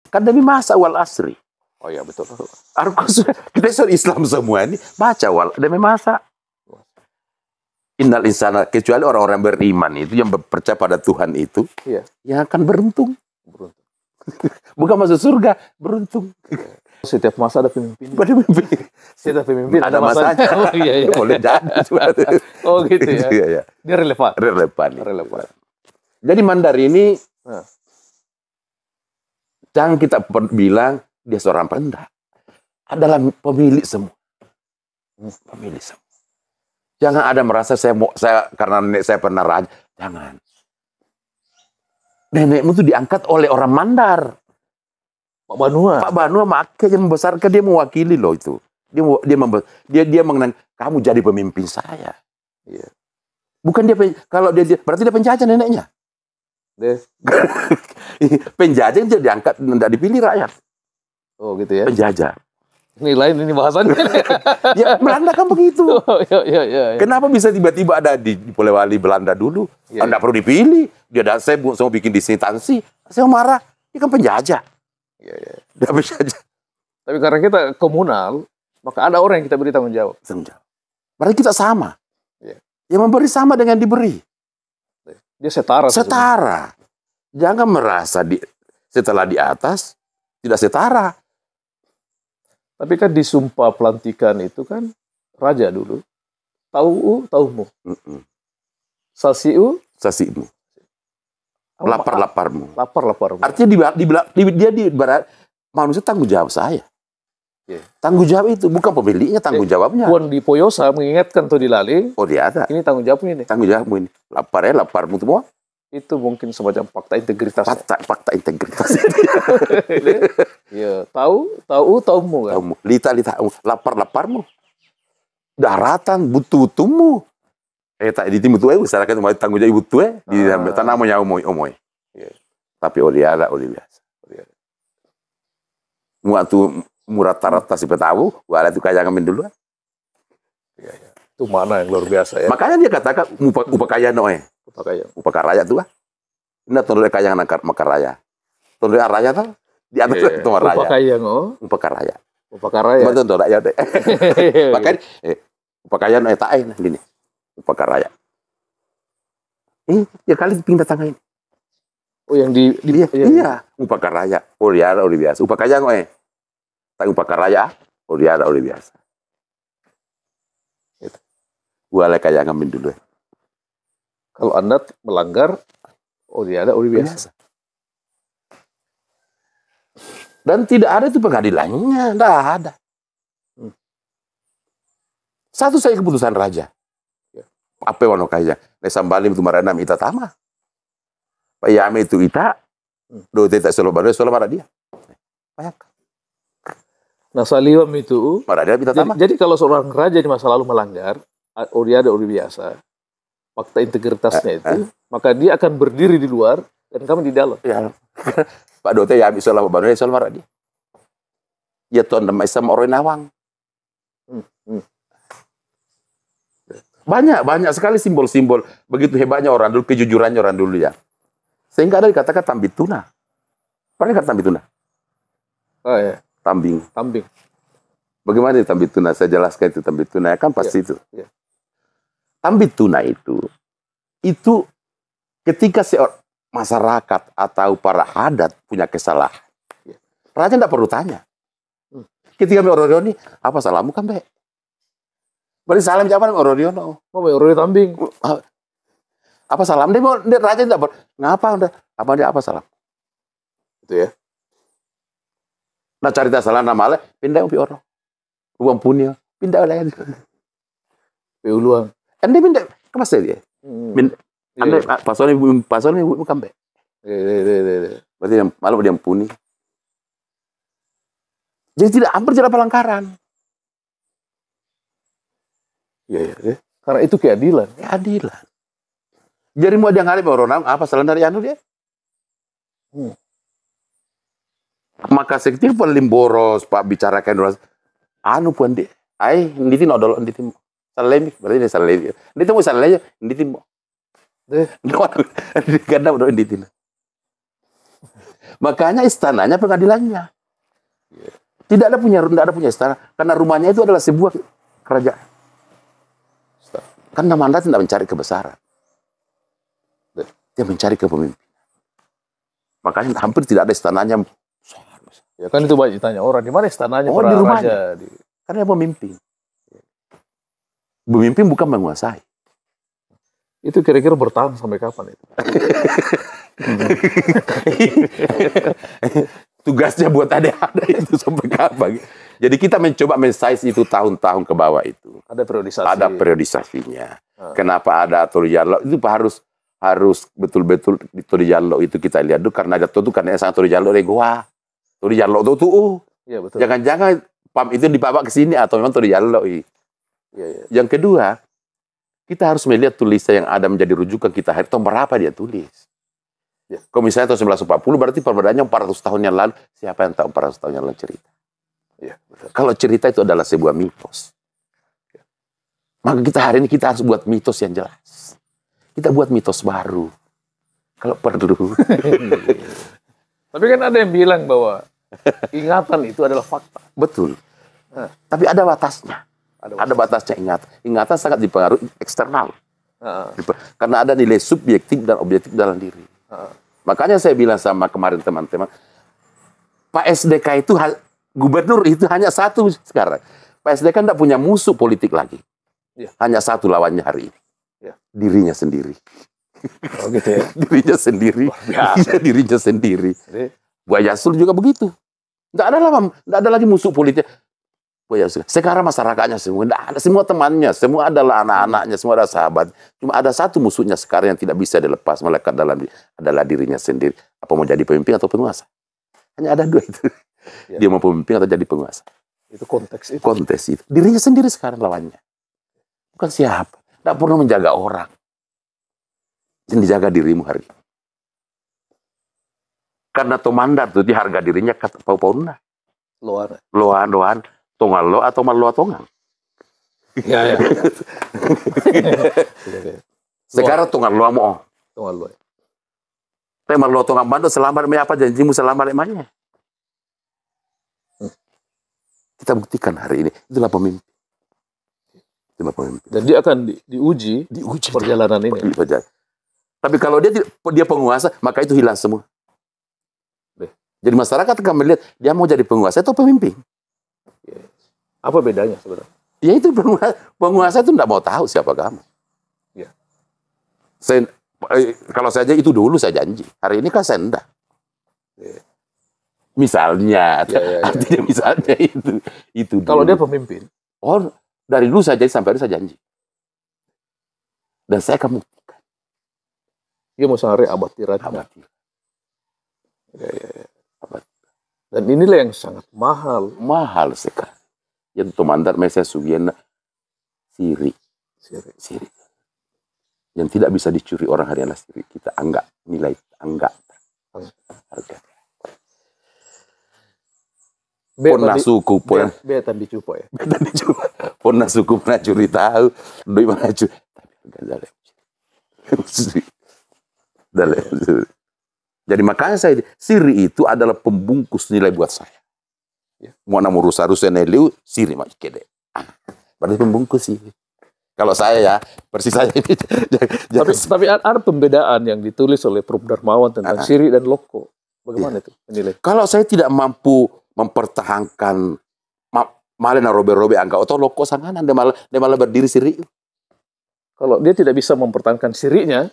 Kan demi masa wal asri. Oh iya betul. Kita soal Islam semua ini baca wal demi masa. Innal insana, kecuali orang-orang beriman itu yang percaya pada Tuhan itu, Iya. yang akan beruntung. Beruntung. Bukan masuk surga, beruntung. Setiap masa ada pemimpin. Setiap pemimpin ada masanya. Oh, iya. Boleh jadi. Oh gitu ya. Iya. Dia relevan. Relevan. Jadi Mandar ini, jangan kita bilang dia seorang pendak. Adalah pemilik semua. Pemilik semua. Jangan ada merasa saya karena nenek saya pernah raja. Jangan. Nenekmu itu diangkat oleh orang Mandar. Pak Banua makanya membesarkan, dia mewakili loh itu. Dia mengenang kamu jadi pemimpin saya. Iya. Bukan dia kalau dia berarti dia penjajah neneknya. Penjajah itu diangkat, tidak dipilih rakyat. Oh gitu ya. Penjajah. Ini lain ini bahasannya. Ya Belanda kan begitu. Iya. Kenapa bisa tiba-tiba ada di Polewali Belanda dulu? Tidak perlu dipilih. Saya mau bikin disintansi. Saya marah. Dia kan penjajah. Iya. Dia penjajah. Tapi karena kita komunal, maka ada orang yang kita beri tanggung jawab. Berarti kita sama. Iya. Yang memberi sama dengan diberi. Dia setara. Setara. Jangan merasa setelah di atas tidak setara. Tapi kan di sumpah pelantikan itu kan raja dulu. Taumu. Sasiu. Lapar-laparmu. Artinya dia di barat manusia tanggung jawab saya. Yeah. Tanggung jawab itu bukan pemiliknya, tanggung jawabnya. Puan di Poyosa mengingatkan tuh di Lali. Oh dia ada. Ini tanggung jawabmu ini. Tanggung jawabmu ini. Laparmu semua. Itu mungkin semacam fakta integritas. Fakta integritas. Iya, taumu kan. Lita, laparmu. Daratan, butuhmu. Tak di timur tuh, masyarakat mau tanggung jawab butuh di tanahmu yang omoy. Tapi oliara biasa. Waktu rata-rata si petawu, wala itu kayak ngamen dulu. Iya. Itu mana yang luar biasa ya. Makanya dia katakan upakaya noe. Upakaraya tuh ini tondok kaya makaraya. Tondok raya tuh di atas tondok raya. Upakaraya. Betul tondok raya deh. Makanya upakaya noe tae gini. Upakaraya. Ya kali pindah tangga ini. Oh yang di iya. Upakaraya. Oliara oli biasa. Upakaya noe. Tak upakaraya. Oliara oli biasa. Gua kayak ngamen dulu. Kalau Anda melanggar, dia ada biasa. Dan tidak ada itu pengadilannya, tidak ada. Satu saya keputusan raja. Apa yang kaya? Nesambalim itu maranam ita tama. Pak Yame itu ita, do teta solo marah dia. Bayangkan. Nah saliwam itu, marah dia tama. Jadi kalau seorang raja di masa lalu melanggar, dia ada biasa. Fakta integritasnya itu, maka dia akan berdiri di luar dan kami di dalam. Ya. Pak Dote ya misalnya Pak Dote soal marah dia. Ya tuan demai sama orang nawang. Banyak sekali simbol-simbol begitu hebatnya orang dulu, kejujurannya orang dulu ya. Sehingga ada dikatakan tambituna. Pernah kata tambituna? Oh ya. Tambing. Bagaimana itu tambituna? Saya jelaskan itu tambituna ya kan pasti itu. Ya. Tambituna itu ketika masyarakat atau para hadat punya kesalahan, raja tidak perlu tanya. Ketika orang ini apa salahmu kan be? Beri salam jawaban Ororiono. Oh Ororiono tambing. Apa salam dia raja tidak perlu. Ngapa apa salam? Itu ya. Nah cerita salah nama le pindah upi orang. Uang punya pindah lagi. Peuluang. Anda pindah ke pasar dia. Anda pasalnya bukan be. Berarti malu dia puni. Jadi hampir tidak pelanggaran. Iya. Karena itu keadilan. Jadi mau dia ngalih orang apa salah dari anu dia? Maka sekti paling boros Pak bicarakan anu pun dia. Nditi nodol nditi salemi berarti dia salemi. Nditi mau salemi nditi mau. Ganda udah nditi. Makanya istananya pengadilannya. Tidak ada punya istana. Karena rumahnya itu adalah sebuah kerajaan. Karena mandat tidak mencari kebesaran. Dia mencari kepemimpinan. Makanya hampir tidak ada istananya. Ya kan itu banyak ditanya orang, di mana istananya? Oh, di rumahnya. Karena pemimpin. Pemimpin bukan menguasai. Itu kira-kira bertahan sampai kapan itu? Tugasnya buat ada itu sampai kapan. Jadi kita mencoba men-size itu tahun-tahun ke bawah itu. Ada periodisasi. Ada periodisasinya. Kenapa ada Torijalo? Itu harus betul-betul di Torijalo itu kita lihat dulu. Karena ada tuh karena sangat Torijalo dari Goa. Torijalo itu iya, betul. Jangan-jangan PAM itu dibawa ke sini atau memang Torijalo. Iya. Yang kedua, kita harus melihat tulisan yang ada menjadi rujukan kita. Tahun berapa dia tulis? Ya. Kalau misalnya tahun 1940, berarti perbedaannya 400 tahun yang lalu. Siapa yang tahu 400 tahun yang lalu cerita? Ya, kalau cerita itu adalah sebuah mitos. Ya. Maka kita hari ini kita harus buat mitos yang jelas. Kita buat mitos baru. Kalau perlu. Tapi kan ada yang bilang bahwa ingatan itu adalah fakta. Betul. Tapi ada batasnya. Ada batasnya ingatan. Ingatan sangat dipengaruhi eksternal. Karena ada nilai subjektif dan objektif dalam diri. Makanya saya bilang sama kemarin teman-teman, Pak SDK itu, gubernur itu hanya satu sekarang. Pak SDK tidak punya musuh politik lagi. Ya. Hanya satu lawannya hari ini. Ya. Dirinya sendiri. Oh gitu ya? Dirinya sendiri. Dirinya sendiri. Buya Yasul juga begitu. Tidak ada lagi musuh politik. Sekarang masyarakatnya semua, ada semua temannya, semua adalah anak-anaknya, semua ada sahabat. Cuma ada satu musuhnya sekarang yang tidak bisa dilepas, melekat adalah dirinya sendiri. Apa mau jadi pemimpin atau penguasa? Hanya ada dua itu. Ya. Dia mau pemimpin atau jadi penguasa. Itu konteks itu. Konteks itu. Dirinya sendiri sekarang lawannya. Bukan siapa. Tidak perlu menjaga orang. Dan dijaga dirimu hari ini. Karena Tomandar itu di harga dirinya kata Pauna. Loan. Tongal lo atau malo tongang. Ya. Sekarang tongal lo mau. Tongal lo. Tapi malo tongang bantu selamat me apa janjimu selamat emangnya. Kita buktikan hari ini itulah pemimpin. Dan dia akan diuji perjalanan ini. Tapi kalau dia penguasa, maka itu hilang semua. Jadi masyarakat akan melihat dia mau jadi penguasa atau pemimpin. Apa bedanya sebenarnya? Ya itu penguasa itu tidak mau tahu siapa kamu. Ya. Kalau saja itu dulu saya janji. Hari ini kan saya enggak. Ya. Misalnya, artinya misalnya itu. Kalau dia pemimpin. Oh, dari dulu saja sampai hari saya janji. Dan saya akan buktikan. Dia mau sehari abad tirat. Ya. Dan inilah yang sangat mahal. Mahal sekali. Yang Tomandar Mesa Sugiana siri. Yang tidak bisa dicuri orang hari ini siri. Kita anggap nilai harga. Pernah suku pernah. Betan dicupo ya. Pernah suku pernah curi tahu. Doi mana curi. Tapi harga dalam. Jadi makanya siri itu adalah pembungkus nilai buat saya. Mau namu rusa-rusa neliu, siri mak kede. Berarti pembungkus sih. Kalau saya persis saya ini. Tapi ada pembedaan yang ditulis oleh Prof. Darmawan tentang siri dan loko. Bagaimana itu menilai? Kalau saya tidak mampu mempertahankan malah na robe-robe angka atau loko sanganan dia malah berdiri siri. Kalau dia tidak bisa mempertahankan sirinya,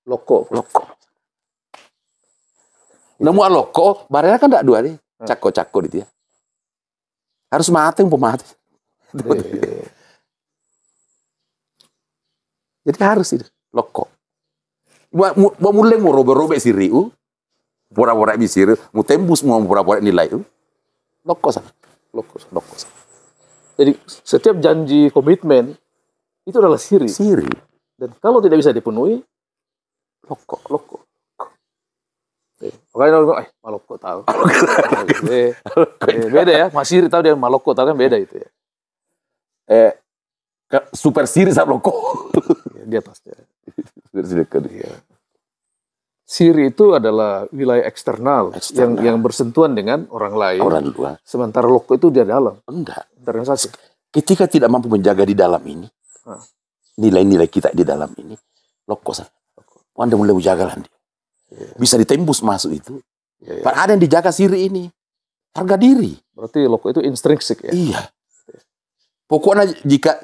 loko. Nemu loko, barangnya kan tidak dua nih. Cako gitu ya. Harus mati pemati. Jadi harus itu loko. Mau mulai mau robe-robe siriu, pura-pura bisir, mau tembus mau pura-pura nilai itu, loko. Jadi setiap janji komitmen itu adalah siri. Dan kalau tidak bisa dipenuhi, loko. Makanya orang bilang, Maloko tahu. Beda ya, Mas Siri tahu dia Maloko tahu kan beda itu ya. Super Siri sama Loko. Di atasnya. Super Siri kedua. Siri itu adalah wilayah eksternal. Yang bersentuhan dengan orang lain. Orang luar. Sementara loko itu di dalam. Enggak. Organisasi. Ketika tidak mampu menjaga di dalam ini, nilai-nilai kita di dalam ini, loko saja. Anda mulai menjaga dia. Bisa ditembus masuk itu. Ada yang dijaga Siri ini. Harga diri. Berarti loko itu intrinsik ya? Iya. Pokoknya jika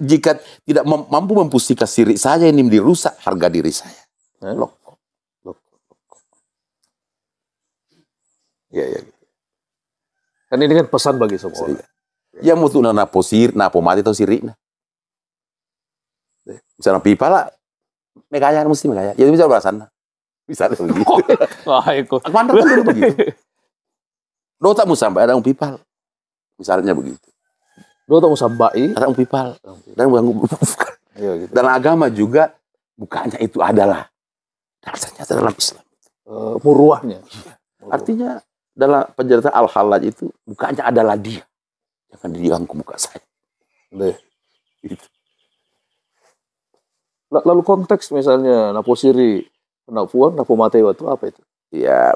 tidak mampu mempustikan Siri saya ini dirusak, harga diri saya. Loko. Iya. Kan ini kan pesan bagi semua orang. Ya mutu napo mati atau Siri. Misalnya pipa lah, megaya mesti megaya. Ya bisa balasan. Bisa begitu. Mandar kan dulu begitu. Do tak mau sampai ada pipal. Misalnya begitu. Do tak mau sampai ada pipal. Dan gitu. Dalam agama juga bukannya itu adalah dasarnya dalam Islam. Muruahnya. Artinya dalam penjelasan al-halal itu bukannya adalah dia. Jangan diganggu muka saya. Gitu. Lalu konteks misalnya napo Siri, napuan, napo Mateo itu apa itu? Ya,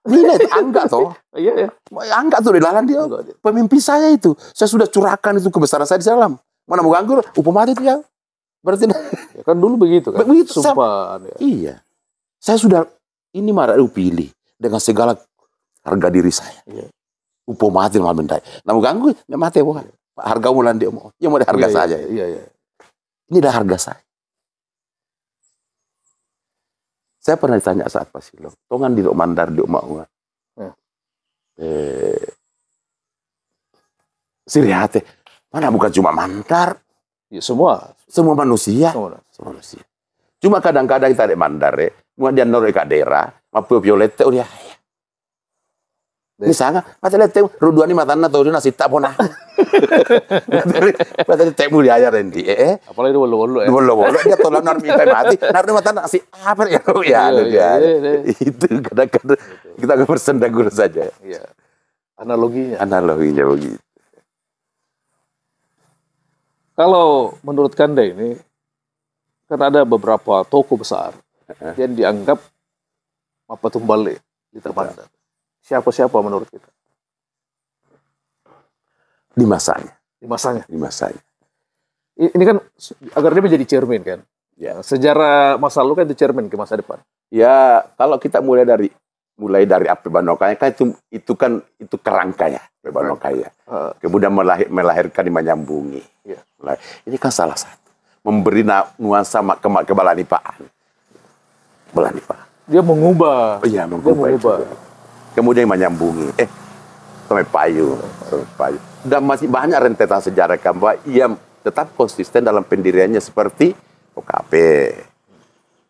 nilai itu anggap toh. Iya. Anggap tuh di dalam dia. Pemimpin saya itu. Saya sudah curahkan itu kebesaran saya di dalam. Mana mau ganggu, upamati itu ya. Berarti ya kan dulu begitu kan. Begitu. Sumpah. Iya. Saya sudah ini marah pilih dengan segala harga diri saya. Iya. Upamati malah bendai. Nah mau ganggu, ya mati bukan. Harga mulan dia mau. Ya mau ada harga saja. Iya. Ini dah harga saya. Saya pernah ditanya saat pas Silong, tongan di mandar di umat Siri hati, mana bukan cuma mandar, ya, semua manusia. Cuma kadang-kadang kita ada mandar, mau dia norek daerah, mapu violette udah. Misalnya, macam lete, ruduan ini matanya tahu dia nasi tak pernah. Macam temu dia aja rendi, apalagi bolu-bolu bolu-bolu dia tolong narmi kayak mati, narmi matanya nasi apa ya? Ya, itu kadang-kadang kita akan bersenda guru saja. Iya. Analoginya begitu. Kalau menurut Kanda ini, kan ada beberapa toko besar yang dianggap apa tumbal di Tapandan. Siapa menurut kita? Di masanya. Ini kan agar dia menjadi cermin kan. Ya. Sejarah masa lalu kan itu cermin ke masa depan. Ya, kalau kita mulai dari AP Banokaya kan itu kerangkanya AP Banokaya. Kemudian melahirkan menyambungi. Ya. Ini kan salah satu. Memberi nuansa kebalanipaan. Dia mengubah. Iya, mengubah. Kemudian menyambungi, sampai payu. Dan masih banyak rentetan sejarah bahwa ia tetap konsisten dalam pendiriannya seperti OKP,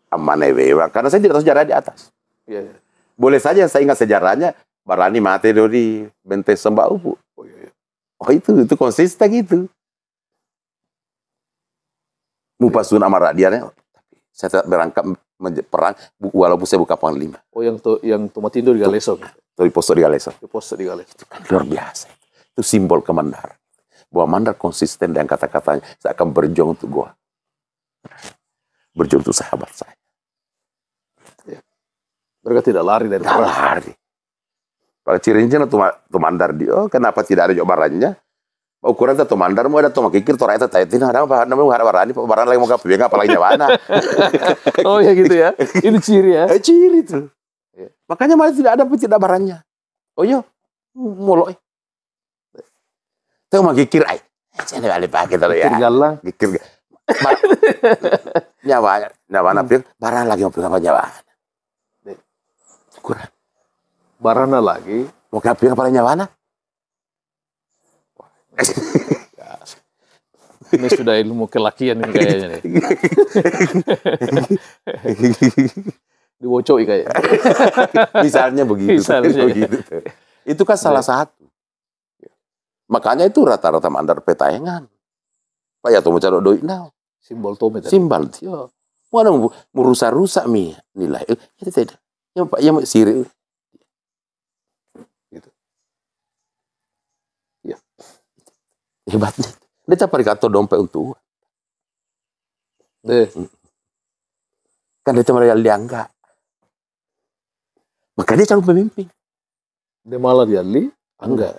Amanewewa. Karena saya tidak tahu sejarah di atas. Iya. Boleh saja saya ingat sejarahnya, Barani mati di Benteng Sembau. Itu konsisten gitu. Mupasun Amaradiannya, saya tetap berangkat perang walaupun saya buka panglima. Yang Tomatindo di Galeso. Di posto di Galeso. Itu kan luar biasa. Itu simbol Mandar. Bahwa Mandar konsisten dengan kata-katanya. Saya akan berjuang untuk gua. Berjuang untuk sahabat saya. Ya. Mereka tidak lari dari perang. Lari. Pada cirinya tuh Mandar kenapa tidak ada jawabannya? Ukuran itu Mandar mau ada tuh makikir tuh rakyat tadi ada apa namanya warani lagi mau kape apa lagi mana. Oh ya gitu ya. Ini ciri ya. Ciri tuh. Ya. Makanya malah tidak barangnya. Oh iya. Mulai. Tuh makikir saya balik pakai terus ya. Galang. Kikir. Nyawa napir barang lagi mau apa nyawa. Ukuran. Barana lagi. Mau kape apa nyawa. Ini sudah ilmu kelakian ini kayaknya nih. Diwocoi kayaknya. Misalnya begitu. Itu kan salah satu. Makanya itu rata-rata Mandar petaengan. Pak ya tuh cari doi now. Simbol tome tadi. Simbol dia. Mana mau rusak nilai. Itu tidak. Yang Pak yang Siri. Gitu. Ya. Hebatnya. Dia cari kantor dompet untuk. Kan dia cuma dianggap. Maka dia calon pemimpin. Dia malah dialih, enggak.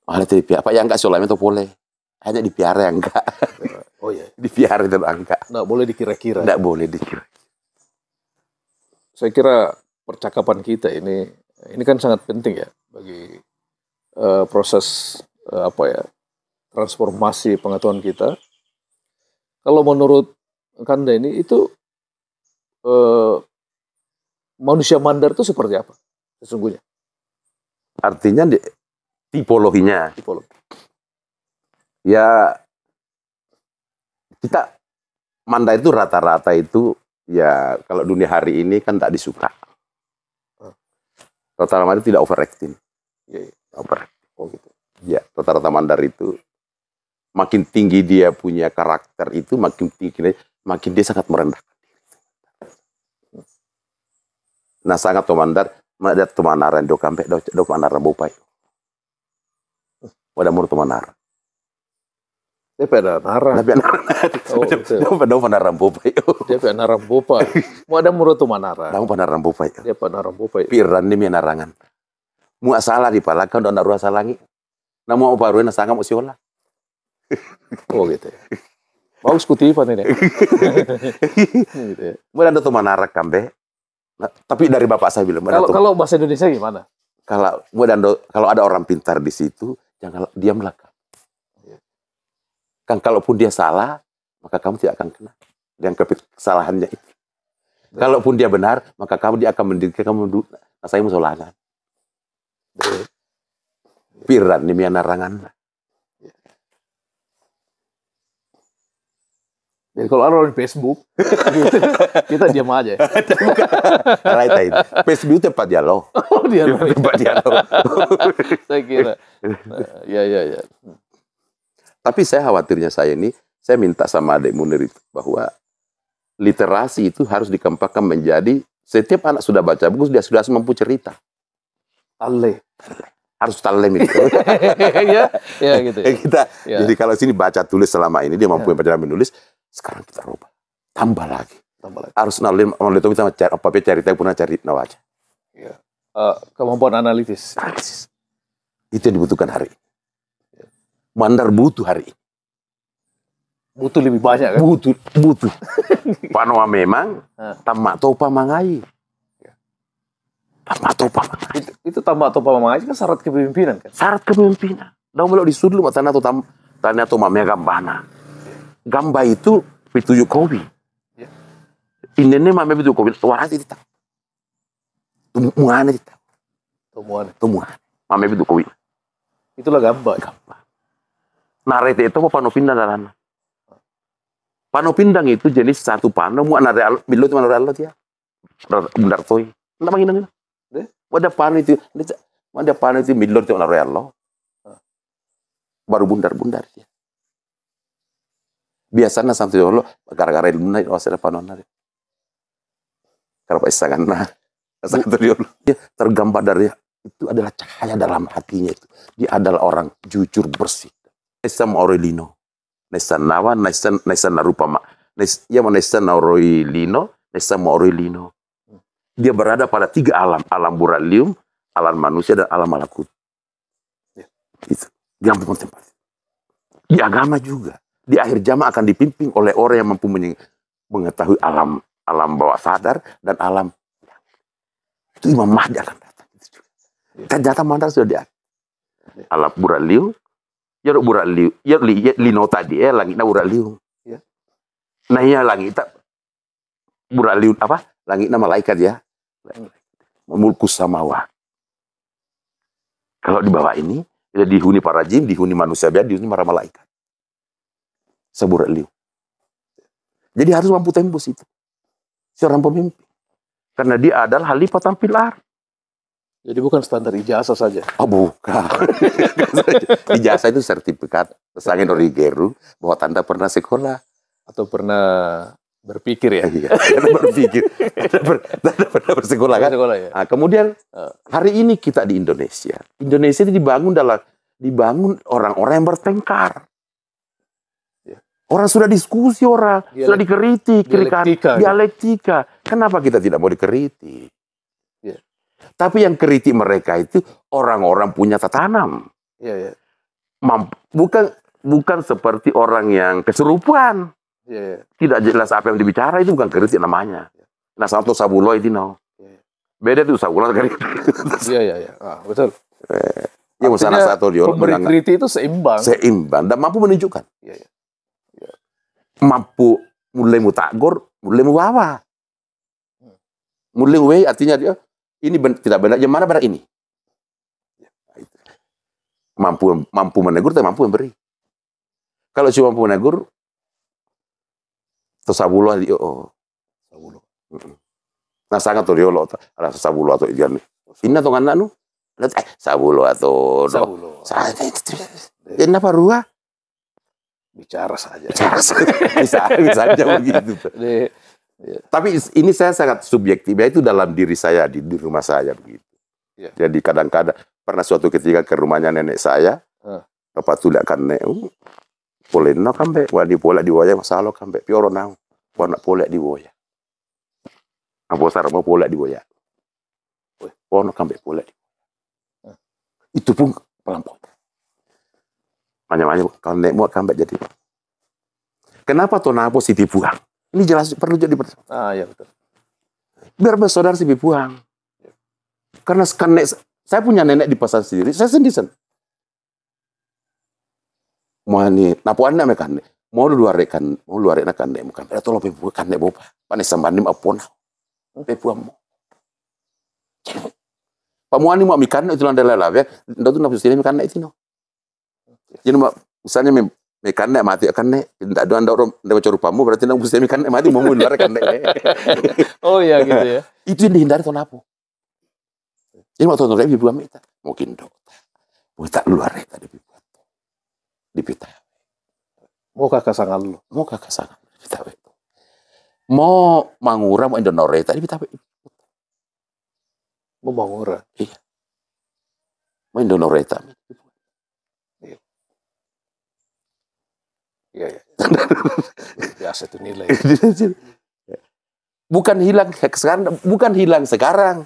Malah dari pihak Pak yang enggak solamente boleh. Hanya dipiara yang enggak. Oh iya. Dipiara itu enggak. Enggak boleh dikira-kira. Enggak boleh dikira. Saya kira percakapan kita ini kan sangat penting ya bagi proses transformasi pengetahuan kita. Kalau menurut Kanda ini itu manusia mandar itu seperti apa sesungguhnya? Artinya tipologinya. Ya, kita mandar itu rata-rata itu ya kalau dunia hari ini kan tak disuka. Rata-rata tidak overacting. Ya, ya. Oh gitu. Ya, rata-rata mandar itu makin tinggi dia punya karakter itu makin dia sangat merendahkan diri. Nah, sangat tomandar, ada tomanaran do kampe do manaran bopai. Wadah mur tomanara. Dia pada narang. Do manaran bopai. Dia pada narang bopai. Wadah mur tomanara. Damu manaran bopai. Dia pada narang bopai. Piran ni narangan. Mu salah di palakan do naru salangi. Namu baru na sanga musiola. Oh gitu ya. Bagus kutipan ini. Gitu ya. Mulai ada tomanara kambe. Nah, tapi dari bapak saya bilang. Kalau bahasa Indonesia gimana? Kalau ada orang pintar di situ, jangan diamlah. Kan kalaupun dia salah, maka kamu tidak akan kena dengan kesalahannya itu. Kalaupun dia benar, maka dia akan mendirikan kamu. Saya musolangan. Piran ni narangan. Jadi kalau ada di Facebook, kita diam aja. Facebook tempat dialog. Oh, tempat dialog. Saya kira. Ya. Tapi saya khawatirnya saya minta sama adik Munir itu bahwa literasi itu harus dikembangkan menjadi setiap anak sudah baca buku dia sudah mampu cerita. Harus talem itu. ya gitu. Jadi kalau sini baca tulis selama ini dia mampu baca dan menulis. Sekarang kita rubah, tambah lagi. Harus nalim itu kita cari tahu pernah cari nawaja. Ya. Kemampuan analitis. Itu yang dibutuhkan hari ini. Mandar butuh hari ini. Butuh lebih banyak kan? Butuh. Panoa memang tamak topa mangai. Tamak topa mangai. Itu tamak topa mangai kan syarat kepemimpinan kan? Syarat kepemimpinan. Dah belok disudlu matana tu tanya tu mamnya gambana. Gamba itu pituju kowi. Ini mame pituju kowi. Warasi kita. Tumuane kita. Tumuane. Mame pituju kowi. Itulah gamba. Narete itu apa panopindang dalam. Panopindang itu jenis satu pano. Mu anare bilo itu anare Allah dia. Bundar toy. Nggak manginang itu. Ada pano itu. Ada pano itu bilo itu anare Allah. Baru bundar dia. Biasanya sampai dulu gara-gara ilmu naik wasir panon nari. Kalau isangan dia tergambar dari itu adalah cahaya dalam hatinya itu. Dia adalah orang jujur bersih. Nesa Maurelino, Nesa Nawa, Nesa Narupama, Nesa Naurelino, Nesa Maurelino. Dia berada pada 3 alam, alam buralium, alam manusia dan alam malakut. Itu yang penting. Di agama juga. Di akhir zaman akan dipimpin oleh orang yang mampu mengetahui alam bawah sadar dan alam. Itu Imam Mahdi akan datang. Kan jatah mandar sudah dia. Alam buraliu, ya buraliu, ya lino tadi langitnya buraliu. Nah ya langitnya buraliu apa? Langitnya malaikat ya. Mulkus samawa. Kalau di bawah ini, ya dihuni para jin, dihuni manusia biasa, dihuni para malaikat. Seburat liu. Jadi harus mampu tembus itu. Seorang pemimpin. Karena dia adalah halifah pilar. Jadi bukan standar ijazah saja. Oh bukan. Ijazah itu sertifikat. Pesangan dari Geru bahwa tanda pernah sekolah. Atau pernah berpikir ya. Iya, berpikir. Tanda pernah bersekolah kan. Ya. Nah, kemudian hari ini kita di Indonesia. Indonesia itu dibangun orang-orang yang bertengkar. Orang sudah diskusi sudah dikritik, dialektika. Kenapa kita tidak mau dikritik? Tapi yang kritik mereka itu orang-orang punya tanam. Iya, iya. Bukan seperti orang yang kesurupan. Iya, iya. Tidak jelas apa yang dibicara, itu bukan kritik namanya. Nah, satu sabulo itu no. Beda tuh sabulo kritik. Iya, iya, iya. Betul. Ya, misalnya satu dia pemberi kritik itu seimbang. Seimbang dan mampu menunjukkan. Iya, iya. Mampu mulai mutagor, mulai muwawa. Mulai artinya dia ini tidak benar, yang mana benar ini? Mampu menegur, tapi mampu memberi. Kalau cuma mampu menegur, sabulo di sabulo. Nah sangat tuh dia lo ada sabulo atau ikan. Ini atau anak nu? Sabulo atau sabulo. Kenapa ruah? Bicara saja. Bisa aja begitu. Tapi ini saya sangat subjektif, ya itu dalam diri saya, di rumah saya begitu. Ya. Jadi kadang-kadang pernah suatu ketika ke rumahnya nenek saya, bapak tulis kan nek, boleh no kambe, wadi boleh di waya masalah kambe, pioro nang, nak boleh di waya. Apa sar mau boleh di waya? Pono kambe boleh. Itu pun pelampau. Banyak kalau nek mau kambe jadi. Kenapa tuh nabo si dibuang? Ini jelas perlu jadi ya betul. Biar bersaudara si dibuang. Karena saya punya nenek di pasar sendiri, saya sendiri. Mau ni, napuan nak mekan, mau luar rekan nek, bukan. Atau lebih bukan nek bopa, panis sambanim apona, pepuam. Pamuani mau mikan itu landai lalawe, ndak tu nafsu sini mikan nek itu no. Jadi misalnya mekan nek mati akan nek, tidak ada orang ndak corupamu berarti ndak mesti mekan nek mati mau luar kan nek. Oh iya gitu ya. Itu yang dihindari tuh napo. Jadi mau tonton ibu buam itu mungkin dok. Buat luar itu di pita. Mau kakak sangat lu. Mau kakak sangat di pita itu. Mau mangura mau Indonore tadi pita. Mau mangura. Iya. Mau Indonore tadi. Iya. Biasa itu nilai. Bukan hilang sekarang.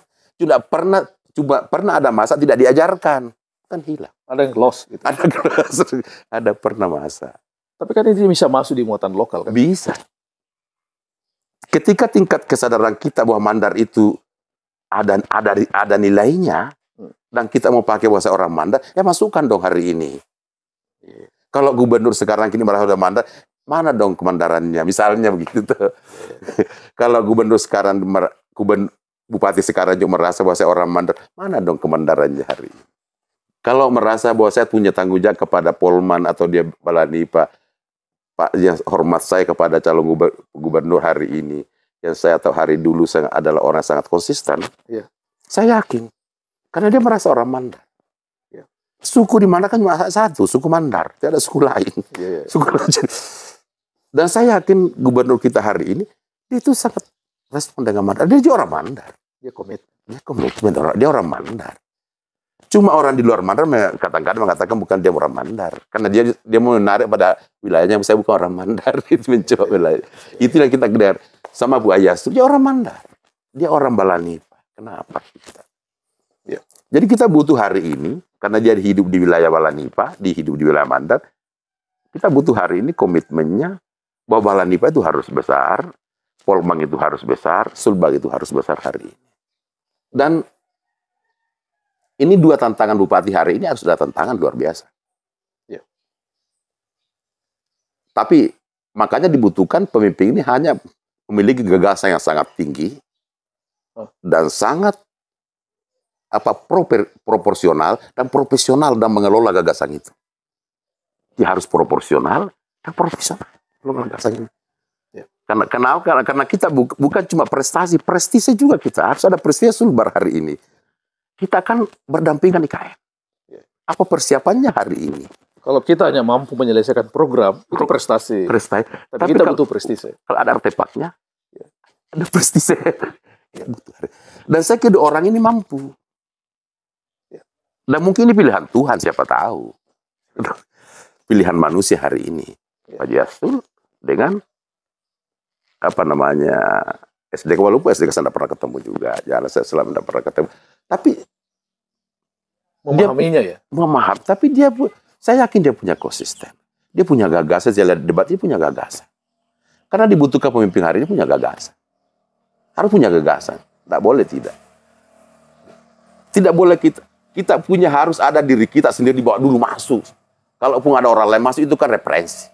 Pernah ada masa tidak diajarkan. Kan hilang. Ada yang lost gitu. Ada pernah masa. Tapi kan ini bisa masuk di muatan lokal kan? Bisa. Ketika tingkat kesadaran kita bahwa Mandar itu ada nilainya, dan kita mau pakai bahasa orang Mandar, ya masukkan dong hari ini. Kalau gubernur sekarang kini merasa Mandar, mana dong kemandarannya? Misalnya begitu tuh. Kalau gubernur sekarang, bupati sekarang juga merasa bahwa saya orang Mandar, mana dong kemandarannya hari ini? Kalau merasa bahwa saya punya tanggung jawab kepada Polman atau dia Balani Pak yang hormat saya kepada calon gubernur hari ini, yang saya tahu hari dulu saya adalah orang sangat konsisten, saya yakin. Karena dia merasa orang Mandar. Suku di mana kan cuma satu, suku Mandar, tidak ada suku lain. Suku lain. Dan saya yakin gubernur kita hari ini, dia itu sangat respon dengan Mandar. Dia juga orang Mandar. Dia komitmen, dia orang Mandar. Cuma orang di luar Mandar kadang-kadang mengatakan bukan dia orang Mandar. Karena dia mau menarik pada wilayahnya, saya bukan orang Mandar. Itu mencoba wilayah. Itu yang kita dengar. Sama Bu Ayastu, dia orang Mandar. Dia orang Balani. Kenapa? Jadi kita butuh hari ini, karena dia hidup di wilayah Balanipa, hidup di wilayah Mandar, kita butuh hari ini komitmennya bahwa Balanipa itu harus besar, Polmang itu harus besar, Sulbag itu harus besar hari ini. Dan ini dua tantangan bupati hari ini harus ada tantangan luar biasa. Tapi makanya dibutuhkan pemimpin ini hanya memiliki gagasan yang sangat tinggi dan sangat proporsional dan profesional dalam mengelola gagasan itu. Dia harus proporsional dan profesional mengelola gagasan ini. Karena kita bukan cuma prestise juga kita harus ada prestise Sulbar hari ini. Kita akan berdampingan IKN. Apa persiapannya hari ini? Kalau kita hanya mampu menyelesaikan program, itu prestasi. Tapi kita butuh prestise. Kalau ada artefaknya, ada prestise. Dan saya kira orang ini mampu. Dan mungkin ini pilihan Tuhan, siapa tahu. Pilihan manusia hari ini. Pak Jasul dengan SD walaupun SD saya tidak pernah ketemu juga. Jangan saya selama tidak pernah ketemu. Tapi memahaminya ya. Memaham, tapi saya yakin dia punya konsisten. Dia punya gagasan, saya lihat debat dia punya gagasan. Karena dibutuhkan pemimpin hari ini punya gagasan. Harus punya gagasan, tidak boleh tidak. Tidak boleh kita punya harus ada diri kita sendiri dibawa dulu masuk. Kalaupun ada orang lain masuk itu kan referensi.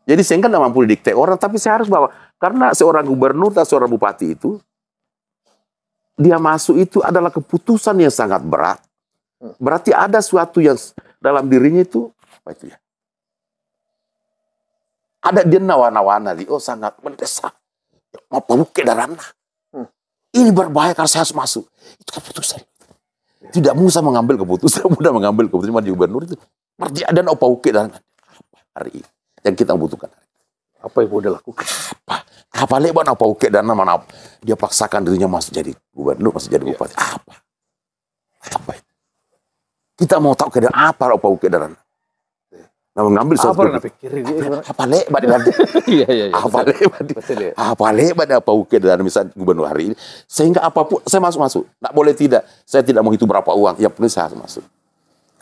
Jadi saya kan tidak mampu didikte orang, tapi saya harus bawa. Karena seorang gubernur atau seorang bupati itu, dia masuk itu adalah keputusan yang sangat berat. Berarti ada suatu yang dalam dirinya itu, apa itu ya? Ada dia nawana-wana, sangat mendesak. Mau pamuke darana. Ini berbahaya kalau saya harus masuk. Itu keputusan. Tidak mudah mengambil keputusan, di gubernur itu. Berarti ada pamuke darana. Hari ini yang kita butuhkan. Apa yang boleh lakukan? Apa lebar apa uke dan mana dia paksakan dirinya masuk jadi gubernur, masuk jadi bupati. Apa itu? Kita mau tahu keadaan apa uke dan nah mengambil apa yang pikirin dia apa lebar nanti apa lebar apa uke dan misal gubernur hari ini sehingga apapun saya masuk nggak boleh tidak, saya tidak mau hitung berapa uang, yang penting saya harus masuk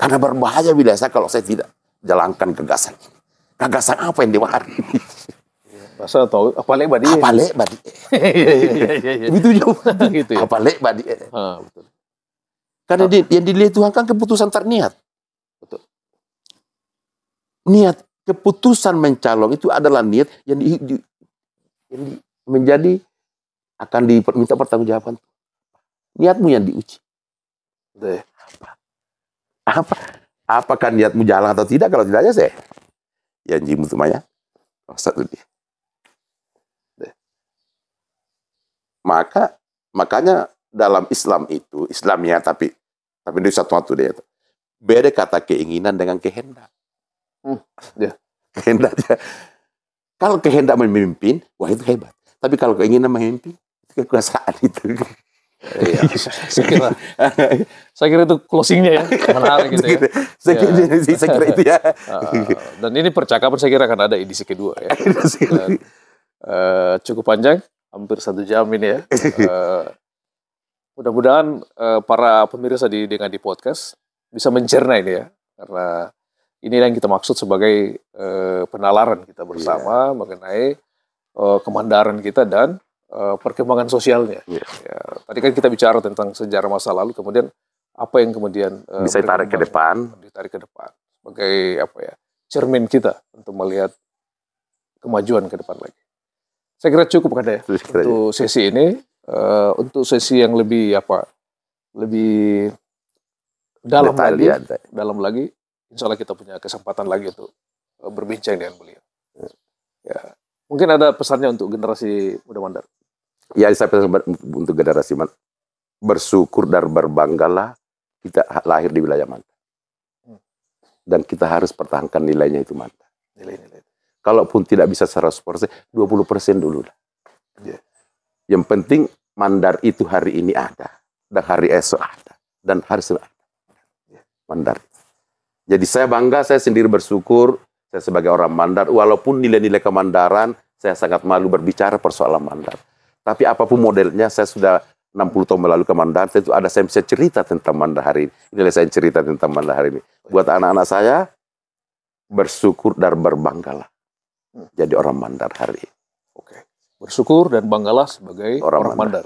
karena berbahaya bila saya kalau saya tidak jalankan gagasan apa yang dia hari ini. Masa tahu apa lebar dia? Apa lebar dia? Itu juga gitu ya. Apa lebar dia? Betul. Karena yang dilihat Tuhan kan keputusan terniat. Betul. Niat keputusan mencalon itu adalah niat yang menjadi akan diminta pertanggungjawaban. Niatmu yang diuji. Betul. Apakah niatmu jalan atau tidak? Kalau tidak saya yang jimu semuanya. Satu dia. Makanya dalam Islam itu, Islamnya tapi itu satu dia itu. Beda kata keinginan dengan kehendak. Kehendak. Kalau kehendak memimpin, wah itu hebat. Tapi kalau keinginan memimpin, itu kekuasaan itu. Iya, saya kira itu closingnya ya, menarik gitu ya. Saya kira itu ya. Dan ini percakapan saya kira akan ada edisi kedua ya. Dan, cukup panjang, hampir 1 jam ini ya. Mudah-mudahan para pemirsa dengan di podcast bisa mencerna ini ya, karena ini yang kita maksud sebagai penalaran kita bersama mengenai kemandaran kita dan perkembangan sosialnya. Ya, tadi kan kita bicara tentang sejarah masa lalu, kemudian apa yang kemudian bisa ditarik ke depan, sebagai apa ya, cermin kita untuk melihat kemajuan ke depan lagi. Saya kira cukup kan ya untuk sesi ini. Untuk sesi yang lebih dalam lagi, insya Allah kita punya kesempatan lagi untuk berbincang dengan beliau. Ya, mungkin ada pesannya untuk generasi muda Mandar. Ya, saya pesan untuk generasi Mandar, bersyukur dan berbanggalah kita lahir di wilayah Mandar. Dan kita harus pertahankan nilainya itu Mandar. Nilai-nilai. Kalaupun tidak bisa 100%, 20% dulu lah. Yeah. Yang penting Mandar itu hari ini ada, dan hari esok ada, dan hari esok ada. Mandar. Jadi saya bangga, saya sendiri bersyukur, saya sebagai orang Mandar, walaupun nilai-nilai kemandaran, saya sangat malu berbicara persoalan Mandar. Tapi apapun modelnya, saya sudah 60 tahun melalui ke Mandar, saya bisa cerita tentang Mandar hari ini. Inilah saya cerita tentang Mandar hari ini. Buat anak-anak saya, bersyukur dan berbanggalah jadi orang Mandar hari ini. Oke. Bersyukur dan banggalah sebagai orang Mandar.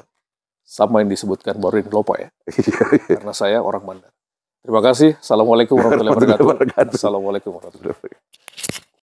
Sama yang disebutkan Borin Lopa ya. Karena saya orang Mandar. Terima kasih. Assalamualaikum warahmatullahi wabarakatuh. Assalamualaikum warahmatullahi wabarakatuh.